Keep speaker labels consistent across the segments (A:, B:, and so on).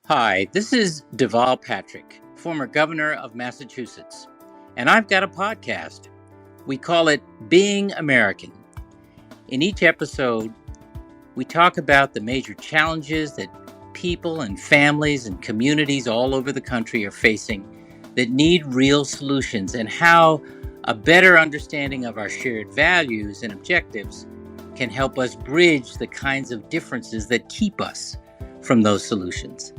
A: Hi, this is Deval Patrick, former governor of Massachusetts, and I've got a podcast. We call it Being American. In each episode, we talk about the major challenges that people and families and communities all over the country are facing that need real solutions, and how a better understanding of our shared values and objectives can help us bridge the kinds of differences that keep us from those solutions.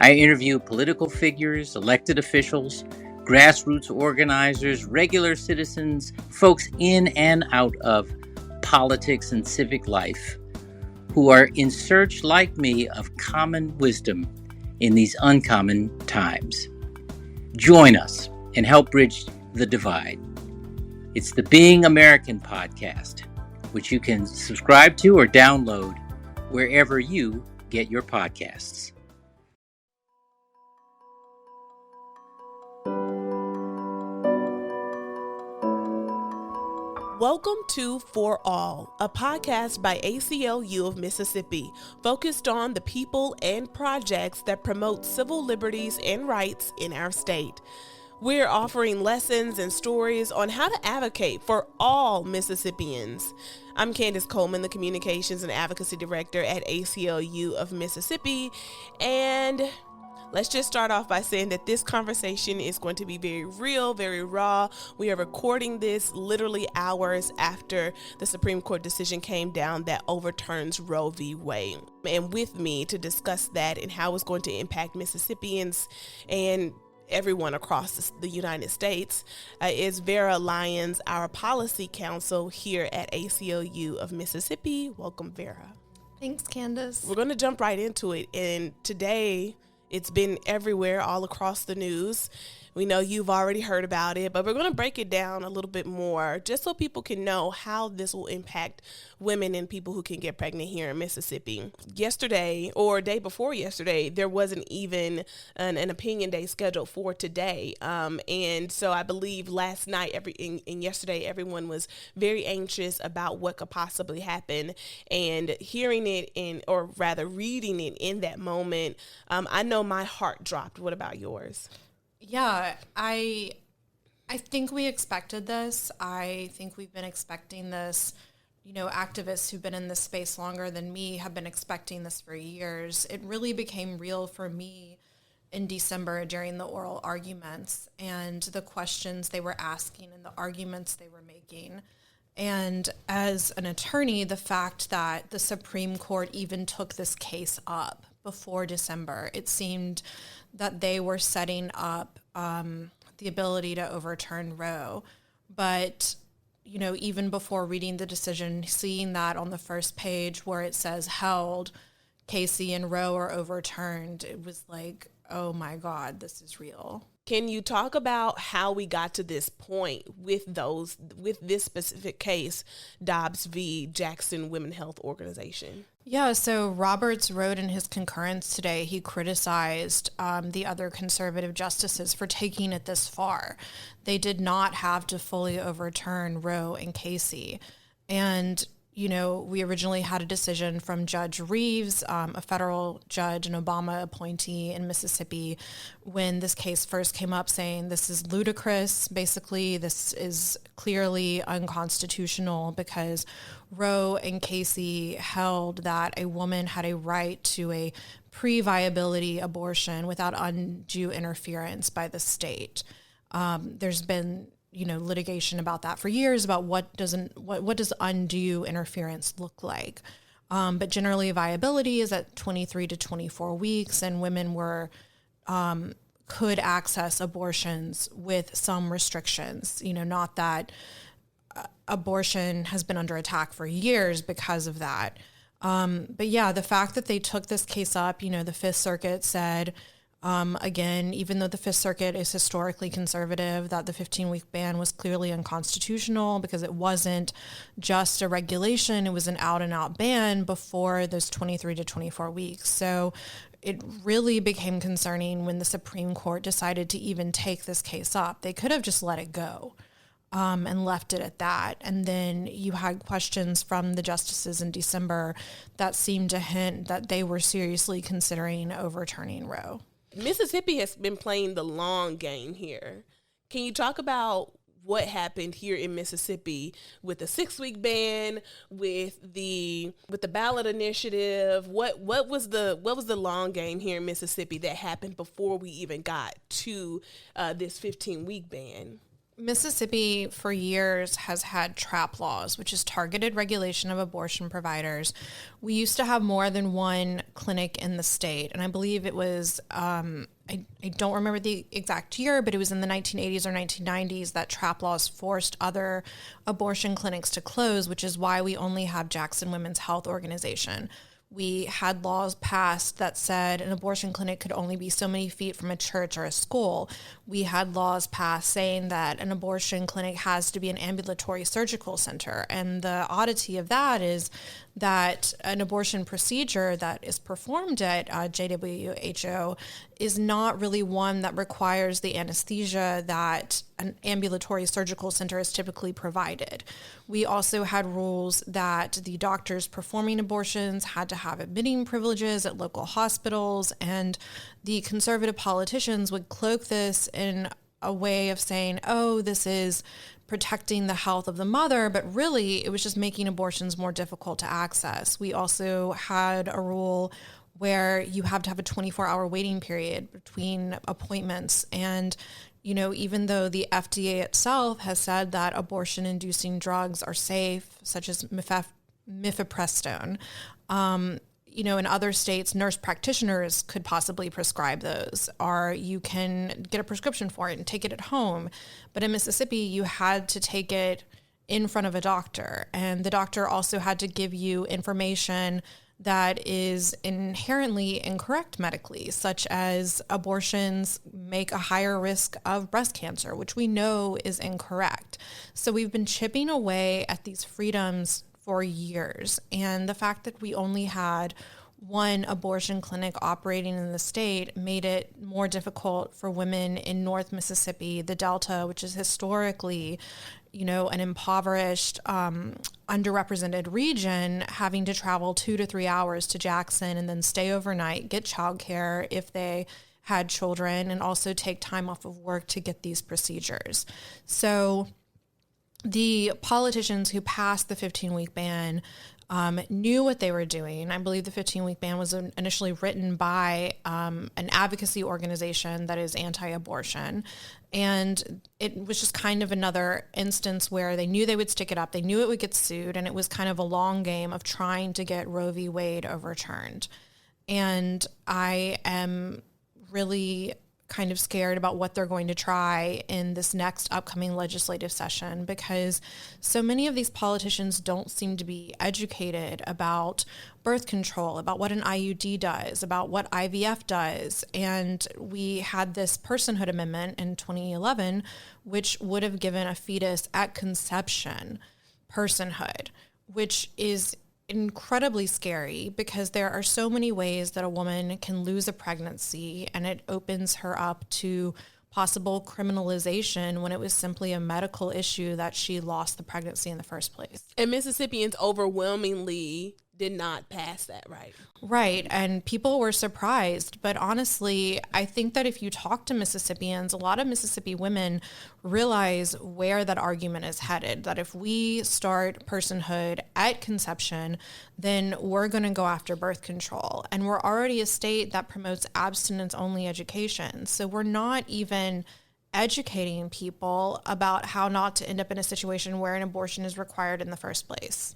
A: I interview political figures, elected officials, grassroots organizers, regular citizens, folks in and out of politics and civic life who are in search, like me, of common wisdom in these uncommon times. Join us and help bridge the divide. It's the Being American podcast, which you can subscribe to or download wherever you get your podcasts.
B: Welcome to For All, a podcast by ACLU of Mississippi, focused on the people and projects that promote civil liberties and rights in our state. We're offering lessons and stories on how to advocate for all Mississippians. I'm Candace Coleman, the Communications and Advocacy Director at ACLU of Mississippi, and let's just start off by saying that this conversation is going to be very real, very raw. We are recording this literally hours after the Supreme Court decision came down that overturns Roe v. Wade. And with me to discuss that and how it's going to impact Mississippians and everyone across the United States is Vara, Lyons, our policy counsel here at ACLU of Mississippi. Welcome, Vara.
C: Thanks, Candace.
B: We're going to jump right into it. And today, it's been everywhere, all across the news. We know you've already heard about it, but we're going to break it down a little bit more just so people can know how this will impact women and people who can get pregnant here in Mississippi. Yesterday, or day before yesterday, there wasn't even an opinion day scheduled for today. And so I believe last night and yesterday, everyone was very anxious about what could possibly happen. And hearing it or rather reading it in that moment, I know my heart dropped. What about yours?
C: Yeah, I think we expected this. I think we've been expecting this. You know, activists who've been in this space longer than me have been expecting this for years. It really became real for me in December during the oral arguments and the questions they were asking and the arguments they were making. And as an attorney, the fact that the Supreme Court even took this case up before December, it seemed that they were setting up the ability to overturn Roe. But, you know, even before reading the decision, seeing that on the first page where it says held, Casey and Roe are overturned, it was like, oh my God, this is real.
B: Can you talk about how we got to this point with this specific case, Dobbs v. Jackson Women Health Organization?
C: Yeah, so Roberts wrote in his concurrence today, he criticized the other conservative justices for taking it this far. They did not have to fully overturn Roe and Casey. And you know, we originally had a decision from Judge Reeves, a federal judge, an Obama appointee in Mississippi, when this case first came up, saying this is ludicrous. Basically, this is clearly unconstitutional because Roe and Casey held that a woman had a right to a pre-viability abortion without undue interference by the state. There's been litigation about that for years about what does undue interference look like. But generally viability is at 23 to 24 weeks, and women could access abortions with some restrictions. Not that abortion has been under attack for years because of that. But yeah, the fact that they took this case up, the Fifth Circuit said, again, even though the Fifth Circuit is historically conservative, that the 15-week ban was clearly unconstitutional because it wasn't just a regulation, it was an out-and-out ban before those 23 to 24 weeks. So it really became concerning when the Supreme Court decided to even take this case up. They could have just let it go. and left it at that. And then you had questions from the justices in December that seemed to hint that they were seriously considering overturning Roe.
B: Mississippi has been playing the long game here. Can you talk about what happened here in Mississippi with the 6-week ban, with the ballot initiative? What was the long game here in Mississippi that happened before we even got to this 15-week ban?
C: Mississippi for years has had TRAP laws, which is targeted regulation of abortion providers. We used to have more than one clinic in the state, and I believe it was, I don't remember the exact year, but it was in the 1980s or 1990s that TRAP laws forced other abortion clinics to close, which is why we only have Jackson Women's Health Organization. We had laws passed that said an abortion clinic could only be so many feet from a church or a school. We had laws passed saying that an abortion clinic has to be an ambulatory surgical center. And the oddity of that is that an abortion procedure that is performed at JWHO is not really one that requires the anesthesia that an ambulatory surgical center is typically provided. We also had rules that the doctors performing abortions had to have admitting privileges at local hospitals, and the conservative politicians would cloak this in a way of saying, oh, this is protecting the health of the mother, but really it was just making abortions more difficult to access. We also had a rule where you have to have a 24-hour waiting period between appointments. And, you know, even though the FDA itself has said that abortion-inducing drugs are safe, such as mifepristone, you know, in other states, nurse practitioners could possibly prescribe those, or you can get a prescription for it and take it at home. But in Mississippi, you had to take it in front of a doctor, and the doctor also had to give you information that is inherently incorrect medically, such as abortions make a higher risk of breast cancer, which we know is incorrect. So we've been chipping away at these freedoms for years. And the fact that we only had one abortion clinic operating in the state made it more difficult for women in North Mississippi, the Delta, which is historically, you know, an impoverished, underrepresented region, having to travel 2 to 3 hours to Jackson and then stay overnight, get childcare if they had children, and also take time off of work to get these procedures. So the politicians who passed the 15-week ban knew what they were doing. I believe the 15-week ban was initially written by an advocacy organization that is anti-abortion. And it was just kind of another instance where they knew they would stick it up. They knew it would get sued, and it was kind of a long game of trying to get Roe v. Wade overturned. And I am really kind of scared about what they're going to try in this next upcoming legislative session, because so many of these politicians don't seem to be educated about birth control, about what an IUD does, about what IVF does. And we had this personhood amendment in 2011, which would have given a fetus at conception personhood, which is incredibly scary because there are so many ways that a woman can lose a pregnancy, and it opens her up to possible criminalization when it was simply a medical issue that she lost the pregnancy in the first place.
B: And Mississippians overwhelmingly did not pass that, right?
C: Right. And people were surprised. But honestly, I think that if you talk to Mississippians, a lot of Mississippi women realize where that argument is headed, that if we start personhood at conception, then we're going to go after birth control. And we're already a state that promotes abstinence-only education. So we're not even educating people about how not to end up in a situation where an abortion is required in the first place.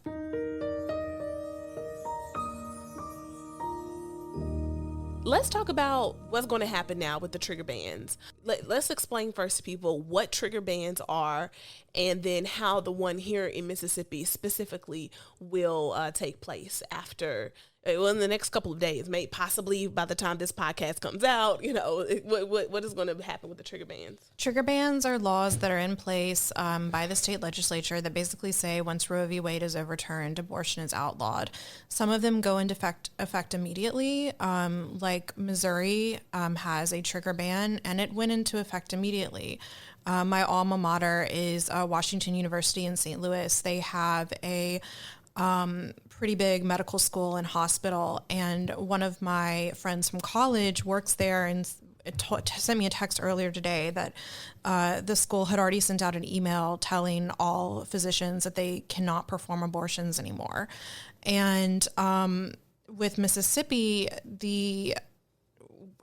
B: Let's talk about what's going to happen now with the trigger bans. Let's explain first to people what trigger bans are, and then how the one here in Mississippi specifically will take place after Well, in the next couple of days, maybe possibly by the time this podcast comes out, what is going to happen with the trigger bans?
C: Trigger bans are laws that are in place by the state legislature that basically say once Roe v. Wade is overturned, abortion is outlawed. Some of them go into effect immediately, like Missouri has a trigger ban, and it went into effect immediately. My alma mater is Washington University in St. Louis. They have a pretty big medical school and hospital, and one of my friends from college works there and sent me a text earlier today that the school had already sent out an email telling all physicians that they cannot perform abortions anymore. And with Mississippi,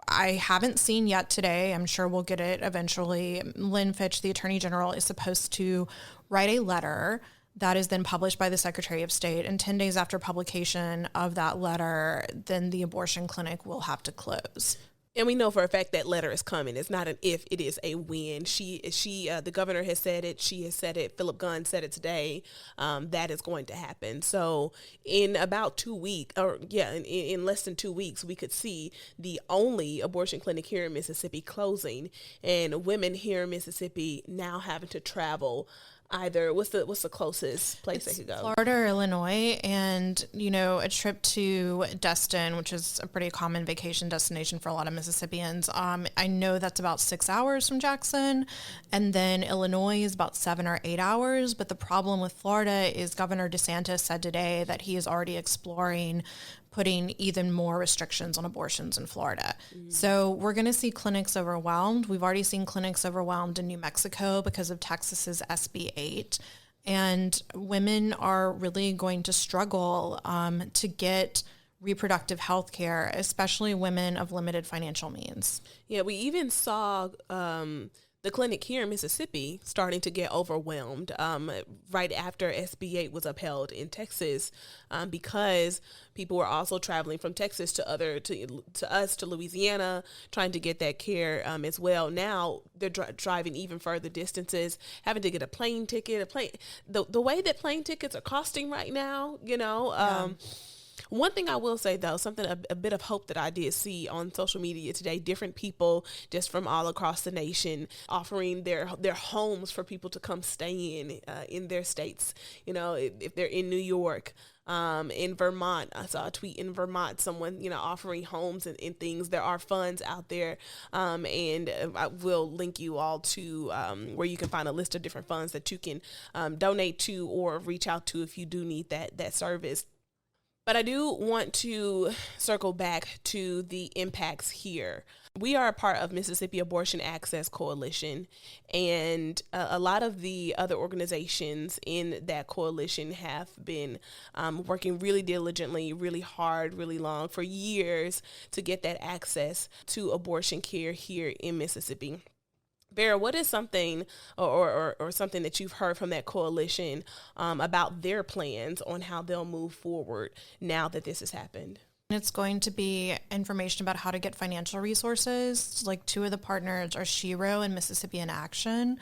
C: I haven't seen yet today. I'm sure we'll get it eventually. Lynn Fitch, the Attorney General, is supposed to write a letter that is then published by the Secretary of State. And 10 days after publication of that letter, then the abortion clinic will have to close.
B: And we know for a fact that letter is coming. It's not an if, it is a when. The governor has said it. She has said it. Philip Gunn said it today. That is going to happen. So in about 2 weeks, in less than 2 weeks, we could see the only abortion clinic here in Mississippi closing, and women here in Mississippi now having to travel either, what's the closest place they could go?
C: Florida or Illinois, and a trip to Destin, which is a pretty common vacation destination for a lot of Mississippians. I know that's about 6 hours from Jackson, and then Illinois is about 7 or 8 hours. But the problem with Florida is Governor DeSantis said today that he is already exploring putting even more restrictions on abortions in Florida. Mm-hmm. So we're going to see clinics overwhelmed. We've already seen clinics overwhelmed in New Mexico because of Texas's SB 8. And women are really going to struggle to get reproductive health care, especially women of limited financial means.
B: Yeah, we even saw the clinic here in Mississippi starting to get overwhelmed right after SB 8 was upheld in Texas, because people were also traveling from Texas to Louisiana, trying to get that care as well. Now they're driving even further distances, having to get a plane ticket. The way that plane tickets are costing right now, One thing I will say, though, a bit of hope that I did see on social media today, different people just from all across the nation offering their homes for people to come stay in their states. If they're in New York, in Vermont, I saw a tweet in Vermont, someone, offering homes and things. There are funds out there, and I will link you all to where you can find a list of different funds that you can donate to or reach out to if you do need that service. But I do want to circle back to the impacts here. We are a part of Mississippi Abortion Access Coalition, and a lot of the other organizations in that coalition have been working really diligently, really hard, really long for years to get that access to abortion care here in Mississippi. Vara, what is something or something that you've heard from that coalition about their plans on how they'll move forward now that this has happened?
C: It's going to be information about how to get financial resources. Like, two of the partners are Shiro and Mississippi in Action,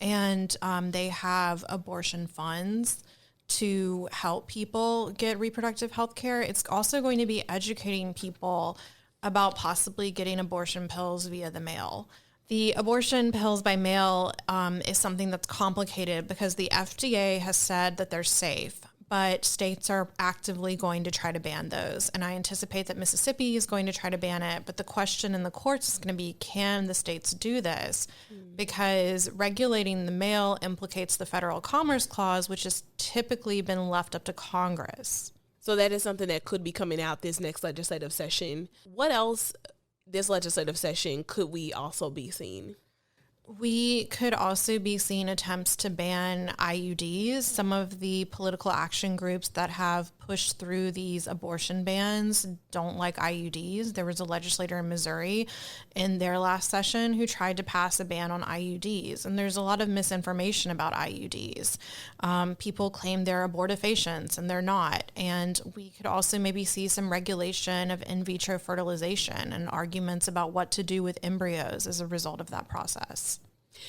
C: and they have abortion funds to help people get reproductive health care. It's also going to be educating people about possibly getting abortion pills via the mail. The abortion pills by mail is something that's complicated because the FDA has said that they're safe, but states are actively going to try to ban those. And I anticipate that Mississippi is going to try to ban it. But the question in the courts is going to be, can the states do this? Because regulating the mail implicates the Federal Commerce Clause, which has typically been left up to Congress.
B: So that is something that could be coming out this next legislative session. What else this legislative session could we also be seeing?
C: We could also be seeing attempts to ban IUDs. Some of the political action groups that have pushed through these abortion bans don't like IUDs. There was a legislator in Missouri in their last session who tried to pass a ban on IUDs. And there's a lot of misinformation about IUDs. People claim they're abortifacients, and they're not. And we could also maybe see some regulation of in vitro fertilization and arguments about what to do with embryos as a result of that process.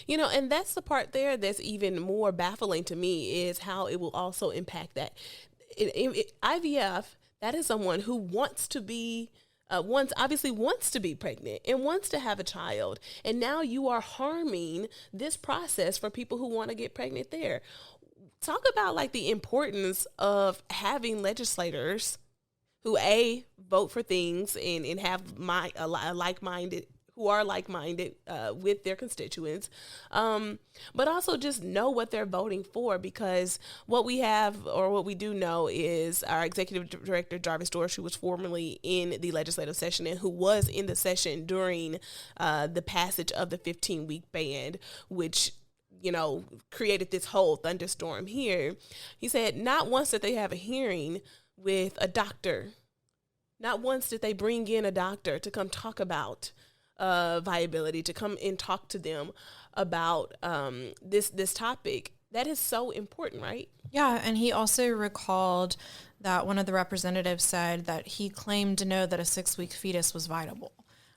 B: And that's the part there that's even more baffling to me, is how it will also impact that. IVF, That is someone who wants to be obviously wants to be pregnant and wants to have a child. And now you are harming this process for people who want to get pregnant there. Talk about like the importance of having legislators who vote for things and have like-minded who are like-minded with their constituents, but also just know what they're voting for, because what we do know is our executive director, Jarvis Dorsch, who was formerly in the legislative session and who was in the session during the passage of the 15-week ban, which created this whole thunderstorm here. He said not once did they have a hearing with a doctor. Not once did they bring in a doctor to come talk about viability, to come and talk to them about this topic. That is so important, right?
C: Yeah, and he also recalled that one of the representatives said that he claimed to know that a 6-week fetus was viable,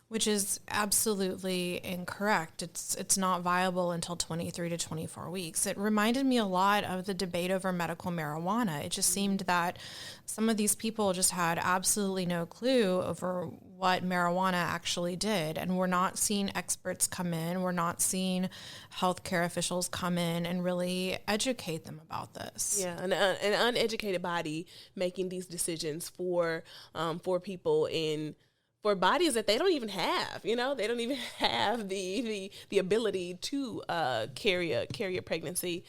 C: which is absolutely incorrect. It's not viable until 23 to 24 weeks. It reminded me a lot of the debate over medical marijuana. It just seemed that some of these people just had absolutely no clue over what marijuana actually did. And we're not seeing experts come in. We're not seeing healthcare officials come in and really educate them about this.
B: Yeah, an uneducated body making these decisions for people for bodies that they don't even have. They don't even have the ability to carry a pregnancy.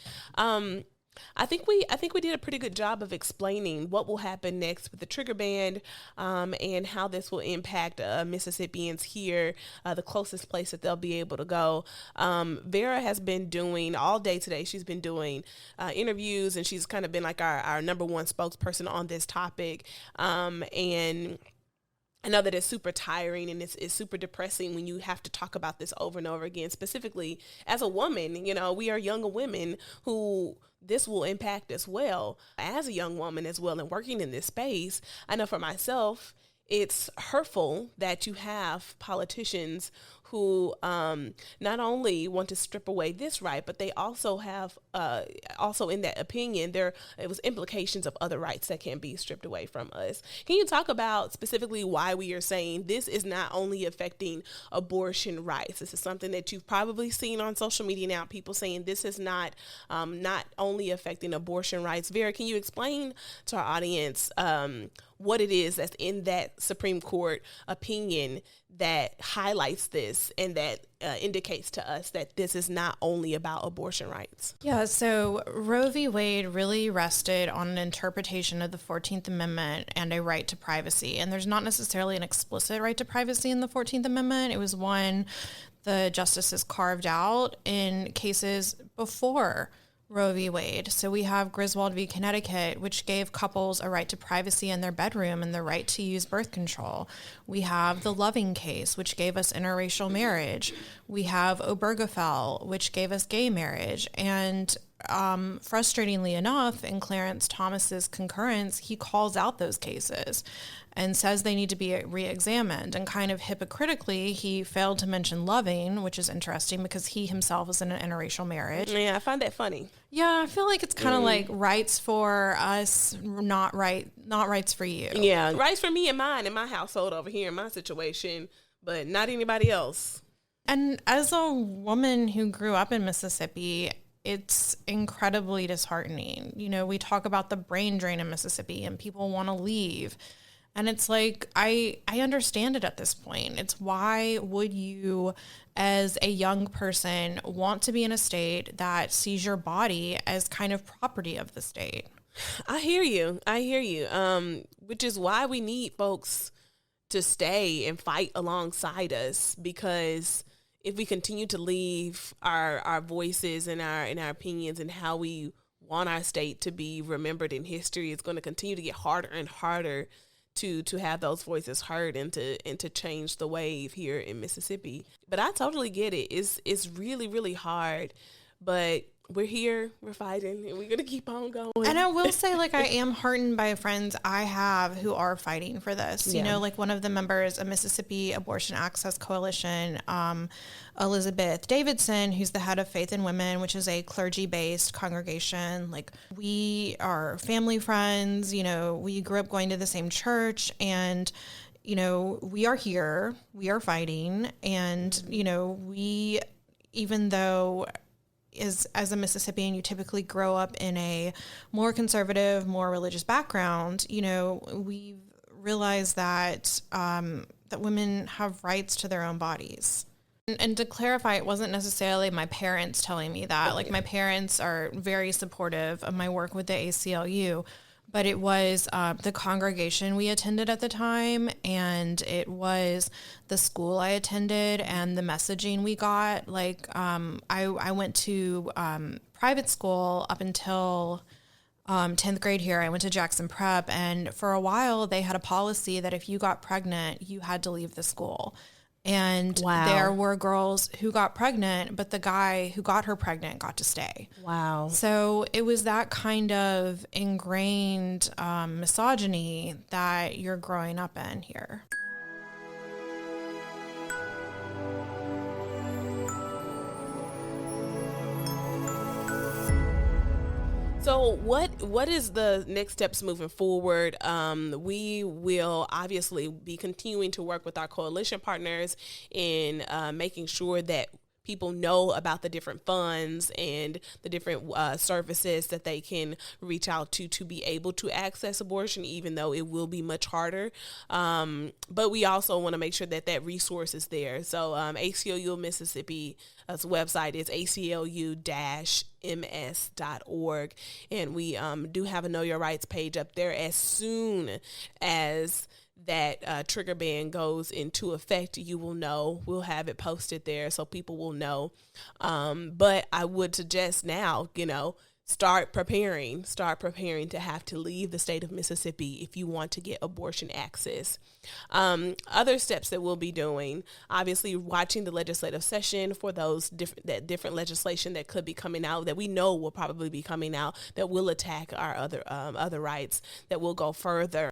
B: I think we did a pretty good job of explaining what will happen next with the trigger ban, and how this will impact Mississippians here, the closest place that they'll be able to go. Vara has been doing all day today. She's been doing interviews, and she's kind of been like our number one spokesperson on this topic. And I know that it's super tiring and it's super depressing when you have to talk about this over and over again, specifically as a woman. We are younger women who this will impact as well. As a young woman as well and working in this space, I know for myself, it's hurtful that you have politicians who not only want to strip away this right, but they also have, also in that opinion, it was implications of other rights that can be stripped away from us. Can you talk about specifically why we are saying this is not only affecting abortion rights? This is something that you've probably seen on social media now, people saying this is not only affecting abortion rights. Vara, can you explain to our audience what it is that's in that Supreme Court opinion that highlights this and that indicates to us that this is not only about abortion rights?
C: Yeah, so Roe v. Wade really rested on an interpretation of the 14th Amendment and a right to privacy. And there's not necessarily an explicit right to privacy in the 14th Amendment. It was one the justices carved out in cases before Roe v. Wade. So we have Griswold v. Connecticut, which gave couples a right to privacy in their bedroom and the right to use birth control. We have the Loving case, which gave us interracial marriage. We have Obergefell, which gave us gay marriage. And frustratingly enough, in Clarence Thomas's concurrence, he calls out those cases and says they need to be re-examined. And kind of hypocritically, he failed to mention Loving, which is interesting because he himself is in an interracial marriage.
B: Yeah, I find that funny.
C: Yeah, I feel like it's kind of like rights for us, not rights for you.
B: Yeah, rights for me and mine in my household over here in my situation, but not anybody else.
C: And as a woman who grew up in Mississippi, it's incredibly disheartening. We talk about the brain drain in Mississippi and people want to leave. And it's like, I understand it at this point. It's why would you, as a young person, want to be in a state that sees your body as kind of property of the state?
B: I hear you. Which is why we need folks to stay and fight alongside us, because if we continue to leave our voices and our opinions and how we want our state to be remembered in history, it's going to continue to get harder and harder to have those voices heard and to change the wave here in Mississippi. But I totally get it. It's really, really hard. But we're here, we're fighting, and we're going to keep on going.
C: And I will say, like, I am heartened by friends I have who are fighting for this.
B: Yeah.
C: You know, like one of the members of Mississippi Abortion Access Coalition, Elizabeth Davidson, who's the head of Faith in Women, which is a clergy-based congregation. Like, we are family friends, you know, we grew up going to the same church, and you know, we are here, we are fighting, and, you know, we, even though as a Mississippian, you typically grow up in a more conservative, more religious background, you know, we've realized that, that women have rights to their own bodies. And to clarify, it wasn't necessarily my parents telling me that. Like, my parents are very supportive of my work with the ACLU, but it was the congregation we attended at the time, and it was the school I attended and the messaging we got. Like, I went to private school up until 10th grade here. I went to Jackson Prep, and for a while they had a policy that if you got pregnant, you had to leave the school. And
B: Wow.
C: there were girls who got pregnant, but the guy who got her pregnant got to stay.
B: Wow.
C: So it was that kind of ingrained misogyny that you're growing up in here.
B: So what is the next steps moving forward? We will obviously be continuing to work with our coalition partners in making sure that people know about the different funds and the different services that they can reach out to be able to access abortion, even though it will be much harder. But we also want to make sure that that resource is there. So ACLU of Mississippi's website is ACLU-MS.org. And we do have a Know Your Rights page up there. As soon as that trigger ban goes into effect, you will know. We'll have it posted there so people will know. But I would suggest now, you know, start preparing to have to leave the state of Mississippi if you want to get abortion access. Other steps that we'll be doing, obviously watching the legislative session for those different legislation that could be coming out, that we know will probably be coming out, that will attack our other rights, that will go further.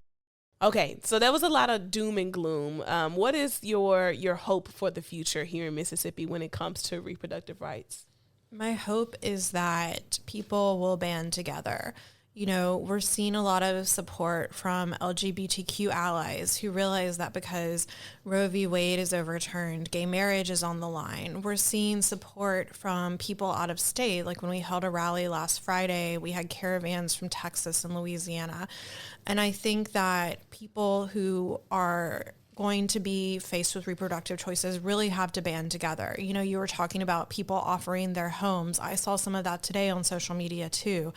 B: Okay, so that was a lot of doom and gloom. What is your hope for the future here in Mississippi when it comes to reproductive rights?
C: My hope is that people will band together. You know, we're seeing a lot of support from LGBTQ allies who realize that because Roe v. Wade is overturned, gay marriage is on the line. We're seeing support from people out of state. Like when we held a rally last Friday, we had caravans from Texas and Louisiana. And I think that people who are going to be faced with reproductive choices really have to band together. You know, you were talking about people offering their homes. I saw some of that today on social media too.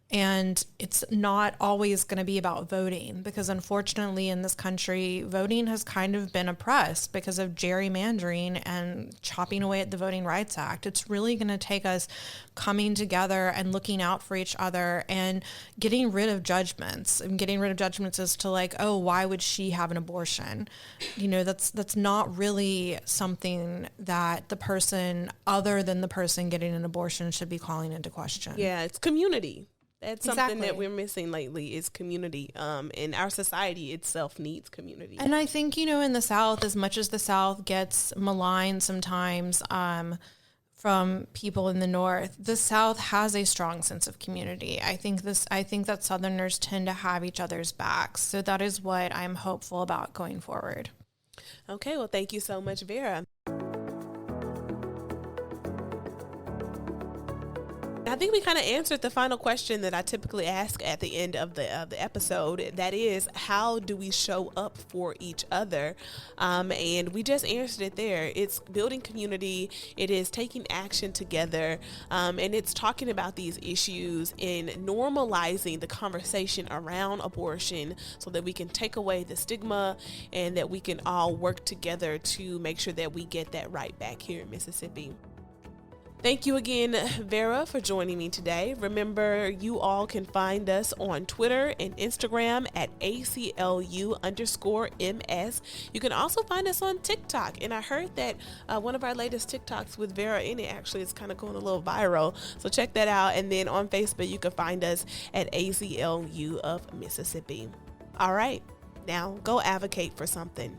C: And it's not always going to be about voting, because unfortunately in this country, voting has kind of been oppressed because of gerrymandering and chopping away at the Voting Rights Act. It's really going to take us coming together and looking out for each other and getting rid of judgments. And getting rid of judgments as to like, oh, why would she have an abortion? You know, that's not really something that the person other than the person getting an abortion should be calling into question.
B: Yeah, it's community. That's something
C: Exactly.
B: that we're missing lately is community. And our society itself needs community.
C: And I think, you know, in the South, as much as the South gets maligned sometimes from people in the North, the South has a strong sense of community. I think that Southerners tend to have each other's backs. So that is what I'm hopeful about going forward.
B: Okay, well, thank you so much, Vara. I think we kind of answered the final question that I typically ask at the end of the episode. That is, how do we show up for each other? And we just answered it there. It's building community. It is taking action together. And it's talking about these issues and normalizing the conversation around abortion so that we can take away the stigma and that we can all work together to make sure that we get that right back here in Mississippi. Thank you again, Vara, for joining me today. Remember, you all can find us on Twitter and Instagram at ACLU_MS. You can also find us on TikTok. And I heard that one of our latest TikToks with Vara in it actually is kind of going a little viral. So check that out. And then on Facebook, you can find us at ACLU of Mississippi. All right, now go advocate for something.